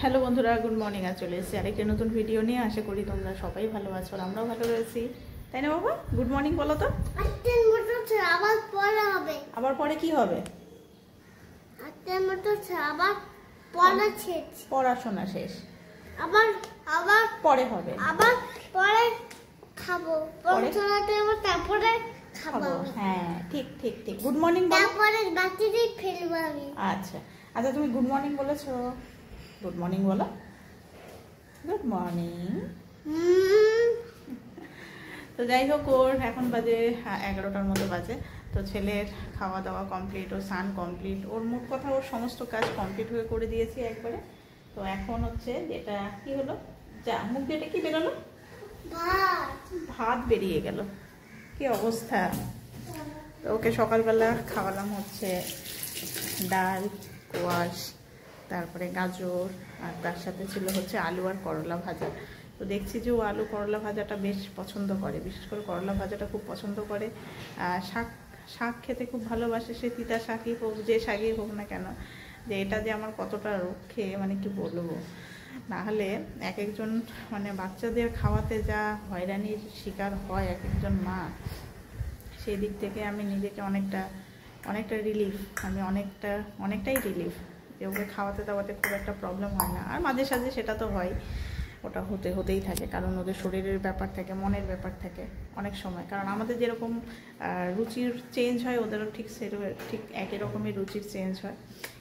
Hello বন্ধুরা, good morning. আর চলে এসেছি আরেকটা নতুন ভিডিও নিয়ে। আশা করি তোমরা সবাই ভালো আছো আর আমরাও ভালো রয়েছি, তাই না বাবা? গুড মর্নিং বলো তো। আবার পরে হবে। আবার পরে কি হবে? আবার পড়া শেষ, পড়াশোনা শেষ, আবার আবার পরে হবে, আবার পরে খাবো, তারপরে খাবো। হ্যাঁ, ঠিক ঠিক ঠিক। গুড মর্নিং বলো। তারপরে বাটিতে ফেলবো আমি। আচ্ছা আচ্ছা, তুমি গুড মর্নিং বলেছো। গুড মর্নিং বলো। Good morning. তো যাই হোক, ওর এখন বাজে 11টার মতো বাজে। তো ছেলের খাওয়া দাওয়া কমপ্লিট, ওর স্নান কমপ্লিট, ওর মোট কথা ওর সমস্ত কাজ কমপ্লিট হয়ে করে দিয়েছি একবারে। তো এখন হচ্ছে যেটা কি হলো, যা মুখ দিয়ে এটা কি বেরোলো, ভাত বেরিয়ে গেল। কি অবস্থা। তো ওকে সকালবেলা খাওয়ালাম হচ্ছে ডাল, কোয়াশ, তারপরে গাজর, আর তার সাথে ছিল হচ্ছে আলু আর করলা ভাজা। তো দেখছি যে ও আলু করলা ভাজাটা বেশ পছন্দ করে, বিশেষ করে করলা ভাজাটা খুব পছন্দ করে। শাক শাক খেতে খুব ভালোবাসে, সে তিতা শাকই হোক, যে শাকই হোক না কেন। যে এটা যে আমার কতটা রক্ষে মানে কি বলবো। নাহলে এক একজন মানে বাচ্চাদের খাওয়াতে যা হয়রানির শিকার হয় এক একজন মা, সেই দিক থেকে আমি নিজেকে অনেকটা রিলিফ, আমি অনেকটাই রিলিফ যে ওকে খাওয়াতে দাওয়াতে খুব একটা প্রবলেম হয় না। আর মাঝে সাঝে সেটা তো হয়, ওটা হতেই থাকে, কারণ ওদের শরীরের ব্যাপার থাকে, মনের ব্যাপার থাকে অনেক সময়। কারণ আমাদের যেরকম রুচির চেঞ্জ হয়, ওদেরও ঠিক একই রকমের রুচির চেঞ্জ হয়।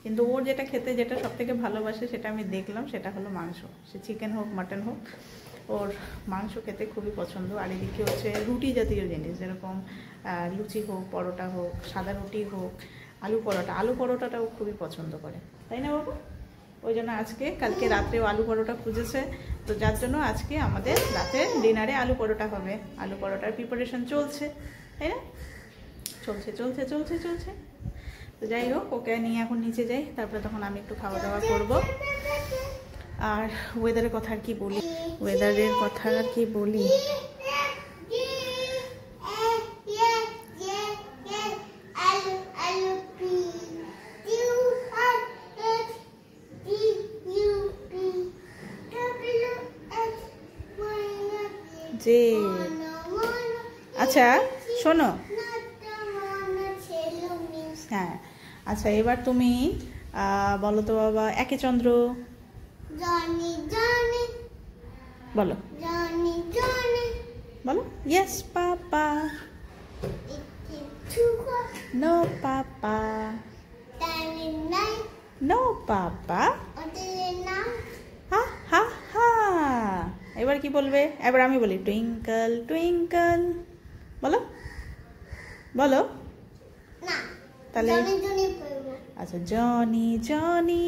কিন্তু ওর যেটা খেতে যেটা সবথেকে ভালোবাসে সেটা আমি দেখলাম, সেটা হলো মাংস। সে চিকেন হোক মাটন হোক, ওর মাংস খেতে খুবই পছন্দ। আর এদিকে হচ্ছে রুটি জাতীয় জিনিস, যেরকম লুচি হোক, পরোটা হোক, সাদা রুটি হোক, আলু পরোটাটাও খুবই পছন্দ করে, তাই না বাবু? ওই জন্য কালকে রাত্রেও আলু পরোটা খুঁজেছে। তো যার জন্য আজকে আমাদের রাতের ডিনারে আলু পরোটা হবে। আলু পরোটার প্রিপারেশন চলছে, তাই না? চলছে। তো যাই হোক, ওকে নিয়ে এখন নিচে যাই, তারপরে তখন আমি একটু খাওয়া দাওয়া করবো। আর ওয়েদারের কথা আর কি বলি, যে আচ্ছা শোনো, হ্যাঁ আচ্ছা, এবার তুমি বলো তো বাবা, একে চন্দ্র বলো, বলো। Yes papa, no papa, no papa, হা হা হা। এবার কি বলবে? এবার আমি বলি টুইঙ্কল টুইঙ্কল, বলো বলো। তাহলে আচ্ছা, Johnny Johnny,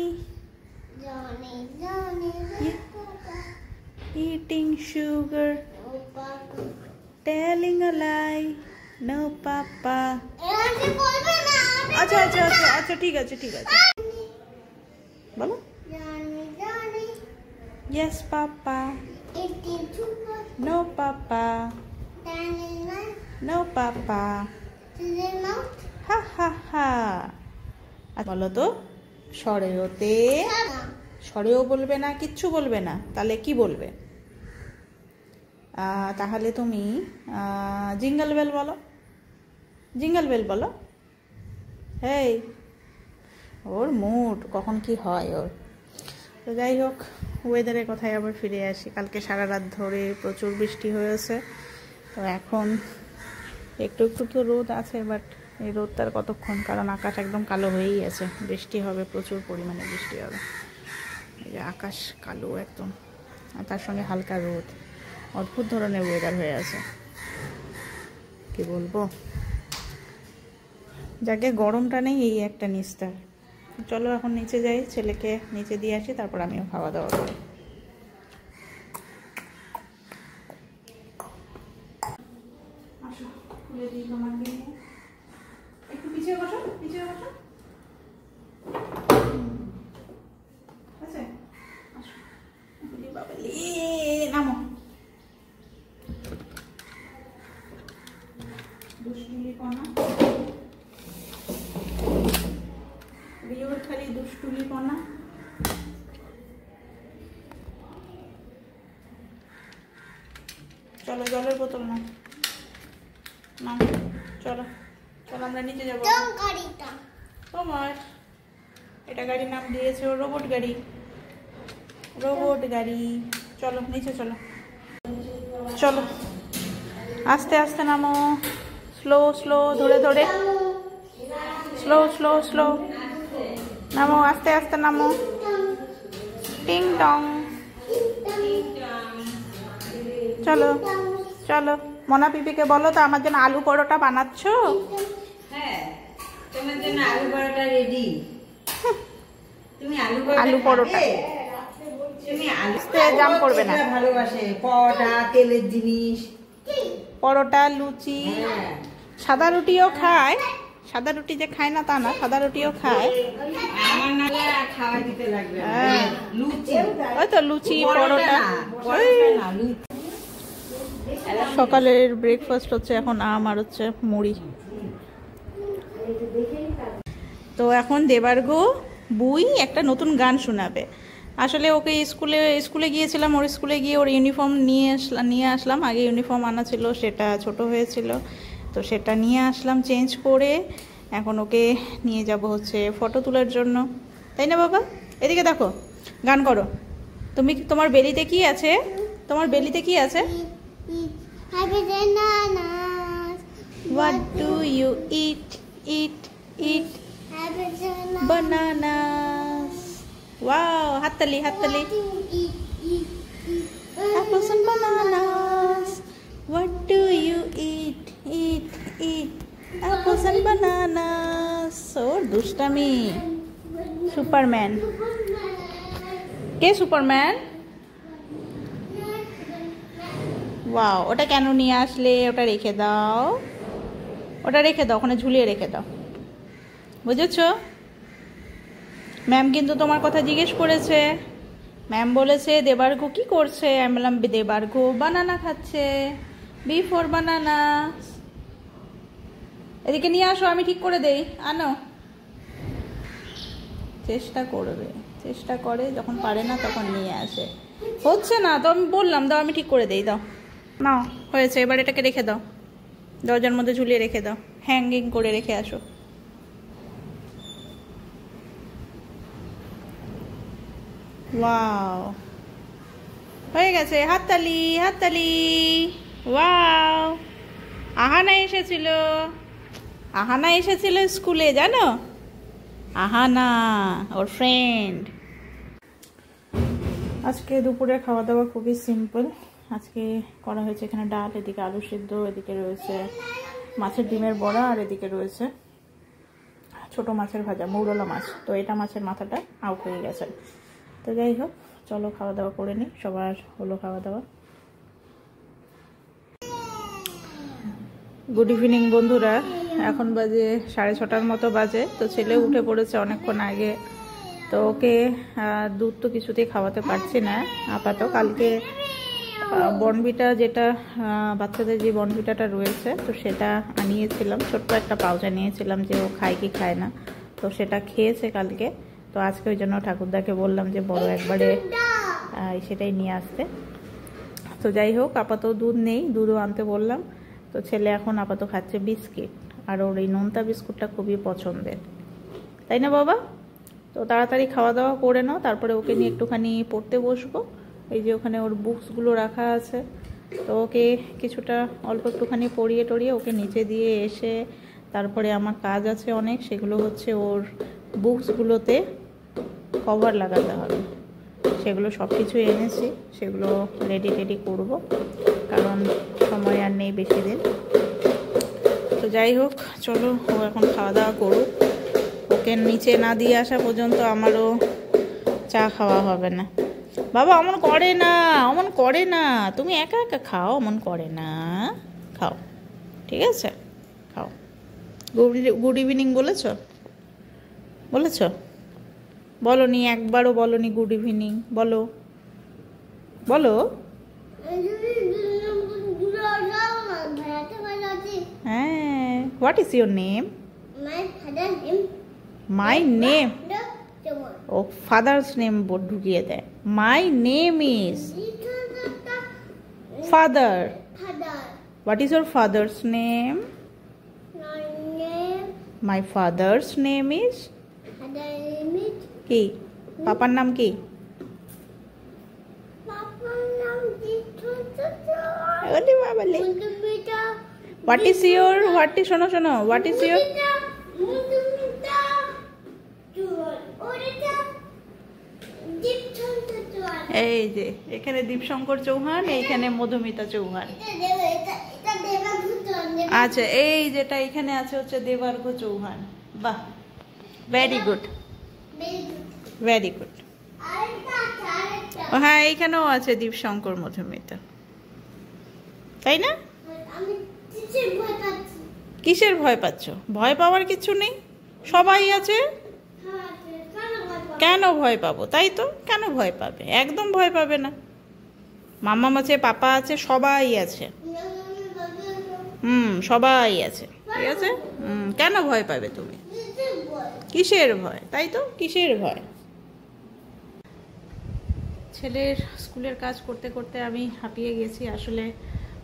eating sugar, telling a lie, no papa. আচ্ছা আচ্ছা আচ্ছা আচ্ছা, ঠিক আছে বলো। Yes papa, no papa, no papa, ha ha ha. বলো তো, সরেও বলবে না, কিচ্ছু বলবে না, তাহলে কি বলবে? তাহলে তুমি জিঙ্গল বেল বলো, হেই। ওর মুড কখন কি হয় ওর। তো যাই হোক, ওয়েদারের কথায় আবার ফিরে আসি। কালকে সারা রাত ধরে প্রচুর বৃষ্টি হয়েছে। তো এখন একটু তো রোদ আছে, বাট এই রোদটার কতক্ষণ, কারণ আকাশ একদম কালো হয়েই আছে। বৃষ্টি হবে, প্রচুর পরিমাণে বৃষ্টি হবে। এই যে আকাশ কালো একদম, আর তার সঙ্গে হালকা রোদ, অদ্ভুত ধরনের ওয়েদার হয়ে আছে, কি বলবো। যাকে গরমটা নেই, এই একটা নিস্তার। চলো এখন নিচে যাই, ছেলেকে নিচে দিয়ে আসি, তারপর আমিও খাওয়া দাওয়া করি। আসো, খুলে দিই তোমাকে। একটু পিছিয়ে বসো। আচ্ছা আসো, বাবা নামো। দুষ্টুমি কণা, রিওর খালি দুষ্টুমি কণা। চলো জলের বোতল নাও, নাও চলো চলো আমরা নিচে যাবো। গাড়িটা তোমার এটা গাড়ির নাম দিয়েছে ও রোবট গাড়ি, রোবট গাড়ি। চলো নিচে চলো, চলো আস্তে আস্তে নামো, স্লো স্লো ধরে ধরে, স্লো স্লো স্লো নামো, আস্তে আস্তে নামো। টিং টং। চলো চলো মনা পিপিকে বলো তো আমার জন্য আলু পরোটা বানাচ্ছো? হ্যাঁ, তোমার জন্য আলু পরোটা রেডি। তুমি আলু পরোটা তুমি আলু জাম করবে না। ভালোবাসে পরোটা, তেলের জিনিস, পরোটা, লুচি, সাদা রুটিও খায়। সাদা রুটি যে খায় না তা না, সাদা রুটিও খায়। আমার না খাওয়া দিতে লাগবে। হ্যাঁ। লুচি, ওই তো লুচি পরোটা। পরোটা না, লুচি। সকালের ব্রেকফাস্ট হচ্ছে এখন আম আর হচ্ছে মুড়ি। তো এখন দেবার্ঘ বুই একটা নতুন গান শোনাবে। আসলে ওকে স্কুলে গিয়েছিলাম, ওর স্কুলে গিয়ে ওর ইউনিফর্ম নিয়ে আসলাম। আগে ইউনিফর্ম আনা ছিল, সেটা ছোট হয়েছিল, তো সেটা নিয়ে আসলাম চেঞ্জ করে। এখন ওকে নিয়ে যাব হচ্ছে ফটো তোলার জন্য, তাই না বাবা? এদিকে দেখো, গান করো। তোমার বেলিতে কি আছে? তোমার বেলিতে কি আছে? What do you eat? Eat, eat bananas. Wow, হাততালি হাততালি। Apples and bananas. What do you eat? Eat, eat apples and bananas. So দুষ্টামি। সুপারম্যান। কে সুপারম্যান? ওয়াও, ওটা কেন নিয়ে আসলে? ওটা রেখে দাও, ওটা রেখে দাও, ওখানে ঝুলিয়ে রেখে দাও, বুঝেছো? ম্যাম কিন্তু তোমার কথা জিজ্ঞেস করেছে। ম্যাম বলেছে দেবার্ঘ কি করছে? আমি বললাম দেবার্ঘ বানানা খাচ্ছে, বি ফর বানানা। এদিকে নিয়ে আসো, আমি ঠিক করে দেই। আনো, চেষ্টা করে, যখন পারে না তখন নিয়ে আসে। হচ্ছে না তো আমি বললাম দাও, আমি ঠিক করে দেই, দাও নাও, হয়েছে। এবার এটাকে রেখে দাও, দরজার মধ্যে ঝুলিয়ে রেখে দাও, হ্যাঙ্গিং করে রেখে আসো। ওয়াও, হয়ে গেছে। হাততালি হাততালি। ওয়াও, আহানা এসেছিল স্কুলে, জানো? আহানা ওর ফ্রেন্ড। আজকে দুপুরে খাওয়া দাওয়া খুবই সিম্পল। আজকে করা হয়েছে এখানে ডাল, এদিকে আলু সিদ্ধ, এদিকে রয়েছে মাছের ডিমের বড়া, আর এদিকে রয়েছে ছোট মাছের ভাজা, মৌরলা মাছ। তো এটা মাছের মাথাটা আউট হয়ে গেছে। তো যাই হোক, চলো খাওয়া দাওয়া করে নিই। সবার হলো খাওয়া দাওয়া। গুড ইভিনিং বন্ধুরা, এখন বাজে 6:30 মতো বাজে। তো ছেলে উঠে পড়েছে অনেকক্ষণ আগে। তো ওকে দুধ তো কিছুতেই খাওয়াতে পারছি না আপাতত। কালকে বর্নভিটা, যেটা বাচ্চাদের যে বর্নভিটাটা রয়েছে, তো সেটা আনিয়েছিলাম, ছোট্ট একটা পাউচ আনিয়েছিলাম, যে ও খায় কি খায় না। তো সেটা খেয়েছে কালকে। তো আজকে ওই জন্য ঠাকুরদাকে বললাম যে বড় একবারে সেটাই নিয়ে আসতে। তো যাই হোক, আপাতত দুধ নেই, দুধও আনতে বললাম। তো ছেলে এখন আপাতত খাচ্ছে বিস্কিট, আর ওর এই নোনতা বিস্কুটটা খুবই পছন্দের, তাই না বাবা? তো তাড়াতাড়ি খাওয়া দাওয়া করে নাও, তারপরে ওকে নিয়ে একটুখানি পড়তে বসবো। এই যে ওখানে ওর বুকসগুলো রাখা আছে, তো ওকে কিছুটা অল্প একটুখানি পড়িয়ে টড়িয়ে ওকে নিচে দিয়ে এসে তারপরে আমার কাজ আছে অনেক, সেগুলো হচ্ছে ওর বুকসগুলোতে কভার লাগাতে হবে। সেগুলো সব কিছু এনেছি, সেগুলো রেডি করব, কারণ সময় আর নেই বেশি দিন। তো যাই হোক, চলো ও এখন খাওয়া দাওয়া করুক। ওকে নিচে না দিয়ে আসা পর্যন্ত আমারও চা খাওয়া হবে না। বাবা অমন করে না, তুমি একা একা খাও, অমন করে না, খাও, ঠিক আছে? খাও। গুড ইভিনিং বলেছো? বলনি, একবারও বলনি গুড ইভিনিং। বলো। হ্যাঁ, what is your name? My name. ও ফাদার্স নেম ঢুকিয়ে দেয়। My name is father, Father. What is your father's name? My name. My father's name is Father name is. কি? পাপার নাম কি? Papa name is. ওরে বাবালে। Mundumita. What is your শোনো শোনো what is your Mundumita. Tuan. Orita. Dipchonta tuan. এই যে এখানে দীপশঙ্কর চৌহান, এইখানে মধুমিতা চৌহান। এটা দেবাভূষণ। আচ্ছা এই যেটা এখানে আছে হচ্ছে দেবার্ঘ চৌহান। বাহ, ভেরি গুড ভেরি গুড। ও হ্যাঁ, এইখানেও আছে দীপশঙ্কর মধুমিতা, তাই না? আমি কিসের ভয় পাচ্ছি? কিসের ভয় পাচ্ছ? ভয় পাওয়ার কিছু নেই, সবাই আছে। কেন ভয় পাবো? তাই তো, কেন ভয় পাবে? একদম ভয় পাবে না। মাম্মাম আছে, পাপা আছে, সবাই আছে। সবাই আছে, ঠিক আছে। কেন ভয় পাবে তুমি? কিসের ভয়? তাই তো, কিসের ভয়? ছেলের স্কুলের কাজ করতে করতে আমি হাঁপিয়ে গেছি। আসলে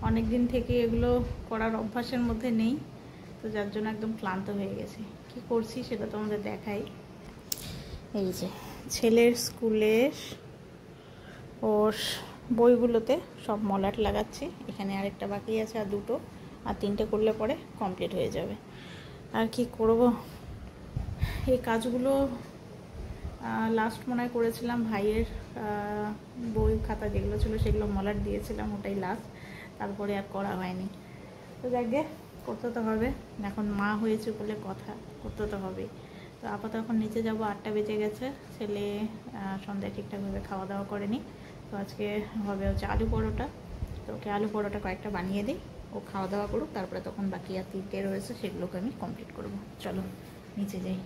অনেক দিন থেকে এগুলো করার অভ্যাসের মধ্যে নেই, তো যার জন্য একদম ক্লান্ত হয়ে গেছি। কি করছি সেটা তোমাদের দেখাই। এই যে ছেলের স্কুলের ওর বইগুলোতে সব মলাট লাগাচ্ছি। এখানে আরেকটা বাকি আছে, আর দুটো, আর তিনটে করলে পরে কমপ্লিট হয়ে যাবে। আর কি করব, এই কাজগুলো লাস্ট মনে হয় করেছিলাম ভাইয়ের বই খাতা যেগুলো ছিল সেগুলো মলাট দিয়েছিলাম, ওটাই লাস্ট। তারপরে আর করা হয়নি। তো দেখবে করতে তো হবে, এখন মা হয়েছে বলে কথা, করতে তো হবে। তো আপাতত এখন নিচে যাব, 8টা বেজে গেছে। ছেলে সন্ধ্যায় ঠিকঠাকভাবে খাওয়া দাওয়া করেনি, তো আজকে হবে হচ্ছে আলু পরোটা। তো ওকে আলু পরোটা কয়েকটা বানিয়ে দিই, ও খাওয়া দাওয়া করুক, তারপরে তখন বাকি আর 3টে রয়েছে সেগুলোকে আমি কমপ্লিট করব। চলো নিচে যাই।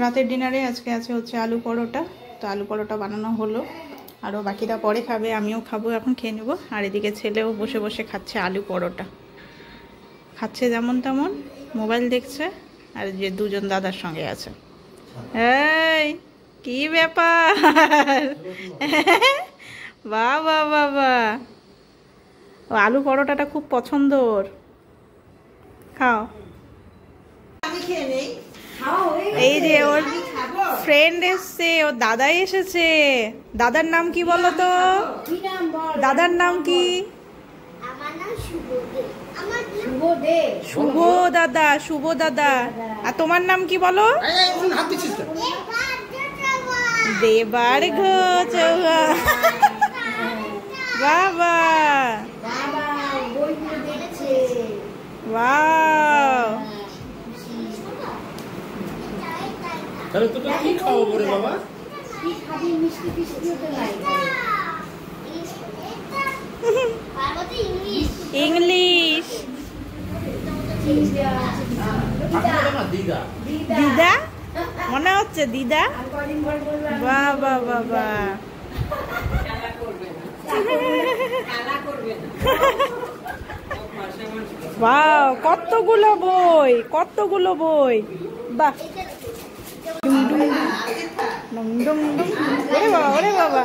রাতের ডিনারে আজকে আছে হচ্ছে আলু পরোটা। তো আলু পরোটা বানানো হলো, আরও বাকিটা পরে খাবে, আমিও খাবো, এখন খেয়ে নেবো। আর এদিকে ছেলেও বসে বসে খাচ্ছে আলু পরোটা, খাচ্ছে যেমন তেমন, মোবাইল দেখছে, আর যে দুজন দাদার সঙ্গে আছে। এই কি ব্যাপার? বাবা বাবা, ও আলু পরোটাটা খুব পছন্দর, খাও। এই যে ওর ফ্রেন্ড এসছে, ওর দাদাই এসেছে। দাদার নাম কি বলো তো? দাদার নাম কি? আমার নাম শুভদেব। আমার শুভ দাদা, শুভ দাদা। আর তোমার নাম কি বলো? দেবার্ঘ চৌহান। বাবা ওয়াও, তাহলে তোকে কি খাওয়াবো রে বাবা? ইংলিশ। দিদা মনে হচ্ছে, দিদা। বাবা বাবা, বাহ, কতগুলো বই, কতগুলো বই। বাহ, ওরে বাবা, ওরে বাবা,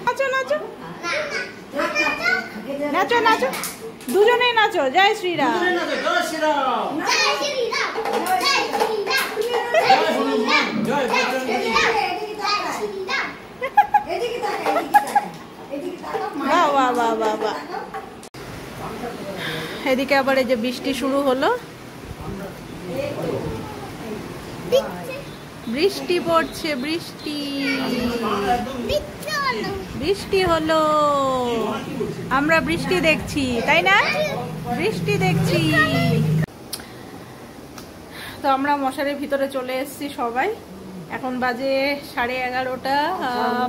নাচো নাচো নাচো নাচো, দুজনেই নাচো। জয় শ্রীরাম। বাহ বাহ বাহ বাহ বাহ। এদিকে আবার এই যে বৃষ্টি শুরু হলো, বৃষ্টি পড়ছে, বৃষ্টি বৃষ্টি হলো। আমরা বৃষ্টি দেখছি, তাই না? বৃষ্টি দেখছি। তো আমরা মশারির ভিতরে চলে এসেছি সবাই। এখন বাজে 11:30,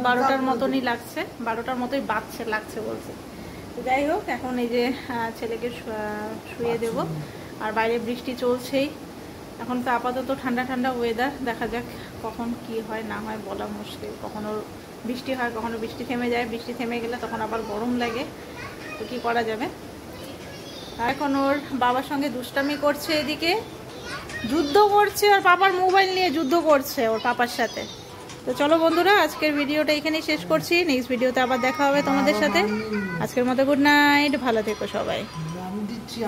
12টার মতনই লাগছে, 12টার মতোই বাজছে, লাগছে বলছে। তো যাই হোক, এখন এই যে ছেলেকে শুয়ে দেব। আর বাইরে বৃষ্টি চলছেই। এখন তো আপাতত ঠান্ডা ঠান্ডা ওয়েদার, দেখা যাক কখন কি হয় না হয়, বলা মুশকিল। কখনো বৃষ্টি হয়, কখনো বৃষ্টি থেমে যায়। বৃষ্টি থেমে গেলে তখন আবার গরম লাগে, তো কি করা যাবে। আর এখন ওর বাবার সঙ্গে দুষ্টামি করছে, এদিকে যুদ্ধ করছে, ওর পাপার মোবাইল নিয়ে যুদ্ধ করছে ওর পাপার সাথে। তো চলো বন্ধুরা, আজকের ভিডিওটা এখানেই শেষ করছি। নেক্সট ভিডিওতে আবার দেখা হবে তোমাদের সাথে। আজকের মতো গুড নাইট, ভালো থেকো সবাই। আমি দিচ্ছি